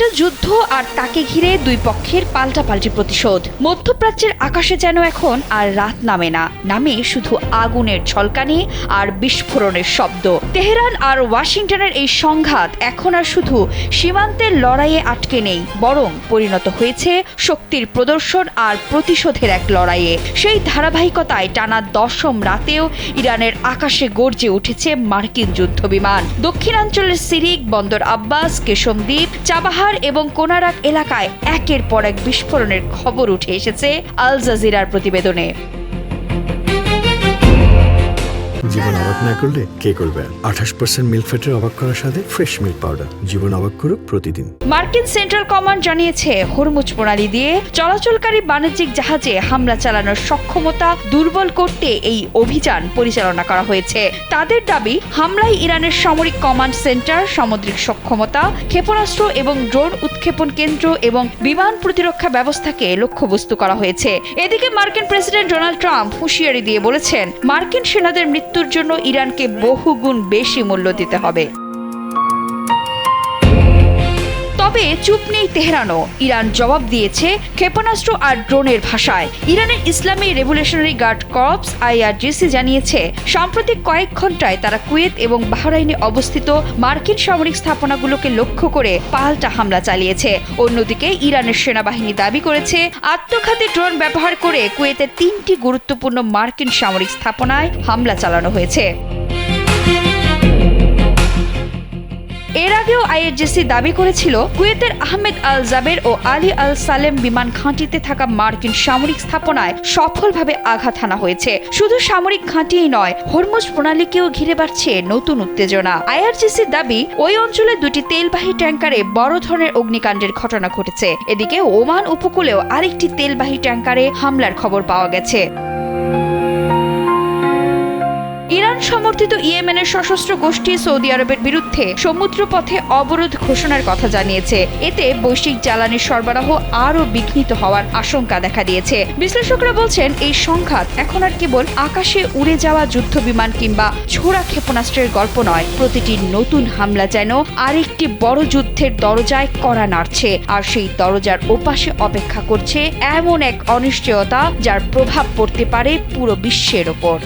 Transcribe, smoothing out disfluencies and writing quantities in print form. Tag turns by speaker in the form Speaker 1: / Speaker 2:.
Speaker 1: একটা যুদ্ধ আর তাকে ঘিরে দুই পক্ষের পাল্টাপাল্টি প্রতিশোধ। মধ্যপ্রাচ্যের আকাশে যেন এখন আর রাত নামে না, নামে শুধু আগুনের ঝলকানি আর বিস্ফোরণের শব্দ। তেহরান আর ওয়াশিংটনের এই সংঘাত এখন আর শুধু সীমান্তের লড়াইয়ে আটকে নেই, বরং পরিণত হয়েছে শক্তির প্রদর্শন আর প্রতিশোধের এক লড়াইয়ে। সেই ধারাবাহিকতায় টানা 10ম রাতেও ইরানের আকাশে গর্জে উঠেছে মার্কিন যুদ্ধবিমান। দক্ষিণাঞ্চলের সিরিক, বন্দর আব্বাস, কেশম দ্বীপ, চাবাহার এবং কোনারাক এলাকায় একের পর এক বিস্ফোরণের খবর উঠে এসেছে আল জাজিরার প্রতিবেদনে।
Speaker 2: জীবন অবাক না করলে কে করবে? 28% মিল্ক ফ্যাটের অবাক করার সাথে ফ্রেশ মিল্ক পাউডার। জীবন অবাক করুক প্রতিদিন।
Speaker 1: মার্কিন সেন্ট্রাল কমান্ড জানিয়েছে, হরমুজ প্রণালী দিয়ে চলাচলকারী বাণিজ্যিক জাহাজে হামলা চালানোর সক্ষমতা দুর্বল করতে এই অভিযান পরিচালনা করা হয়েছে। তাদের দাবি, হামলায় ইরানের সামরিক কমান্ড সেন্টার, সামুদ্রিক সক্ষমতা, ক্ষেপণাস্ত্র এবং ড্রোন উৎক্ষেপণ কেন্দ্র এবং বিমান প্রতিরক্ষা ব্যবস্থাকে লক্ষ্যবস্তু করা হয়েছে। এদিকে মার্কিন প্রেসিডেন্ট ডোনাল্ড ট্রাম্প হুঁশিয়ারি দিয়ে বলেছেন, মার্কিন সেনাদের মৃত্যুর জন্য ইরানকে বহুগুণ বেশি মূল্য দিতে হবে। তবে চুপ নেই তেহরানও। ইরান জবাব দিয়েছে ক্ষেপণাস্ত্র আর ড্রোনের ভাষায়। ইরানের ইসলামী রেভলিউশনারি গার্ড কর্পস IRGC জানিয়েছে, সাম্প্রতিক কয়েক ঘন্টায় তারা কুয়েত এবং বাহরাইনে অবস্থিত মার্কিন সামরিক স্থাপনাগুলোকে লক্ষ্য করে পাল্টা হামলা চালিয়েছে। অন্যদিকে ইরানের সেনাবাহিনী দাবি করেছে, আত্মঘাতী ড্রোন ব্যবহার করে কুয়েতের 3টি গুরুত্বপূর্ণ মার্কিন সামরিক স্থাপনায় হামলা চালানো হয়েছে। এর আগেও IRGC দাবি করেছিল, কুয়েতের আহমেদ আল জাবের ও আলী আল সালেম বিমান ঘাঁটিতে থাকা মার্কিন সামরিক স্থাপনায় সফলভাবে আঘাত হানা হয়েছে। শুধু সামরিক ঘাঁটিই নয়, হরমুজ প্রণালীকেও ঘিরে বাড়ছে নতুন উত্তেজনা। IRGC দাবি, ওই অঞ্চলে 2টি তেলবাহী ট্যাঙ্কারে বড় ধরনের অগ্নিকাণ্ডের ঘটনা ঘটেছে। এদিকে ওমান উপকূলেও আরেকটি তেলবাহী ট্যাঙ্কারে হামলার খবর পাওয়া গেছে। ইরান সমর্থিত ইয়েমেনের সশস্ত্র গোষ্ঠী সৌদি আরবের বিরুদ্ধে সমুদ্রপথে অবরোধ ঘোষণার কথা জানিয়েছে। এতে বৈশ্বিক জ্বালানির সরবরাহ আরও বিঘ্নিত হওয়ার আশঙ্কা দেখা দিয়েছে। বিশ্লেষকরা বলছেন, এই সংঘাত এখন আর কেবল আকাশে উড়ে যাওয়া যুদ্ধবিমান কিংবা ছোড়া ক্ষেপণাস্ত্রের গল্প নয়। প্রতিটি নতুন হামলা যেন আরেকটি বড় যুদ্ধের দরজায় কড়া নাড়ছে, আর সেই দরজার ওপাশে অপেক্ষা করছে এমন এক অনিশ্চয়তা যার প্রভাব পড়তে পারে পুরো বিশ্বের ওপর।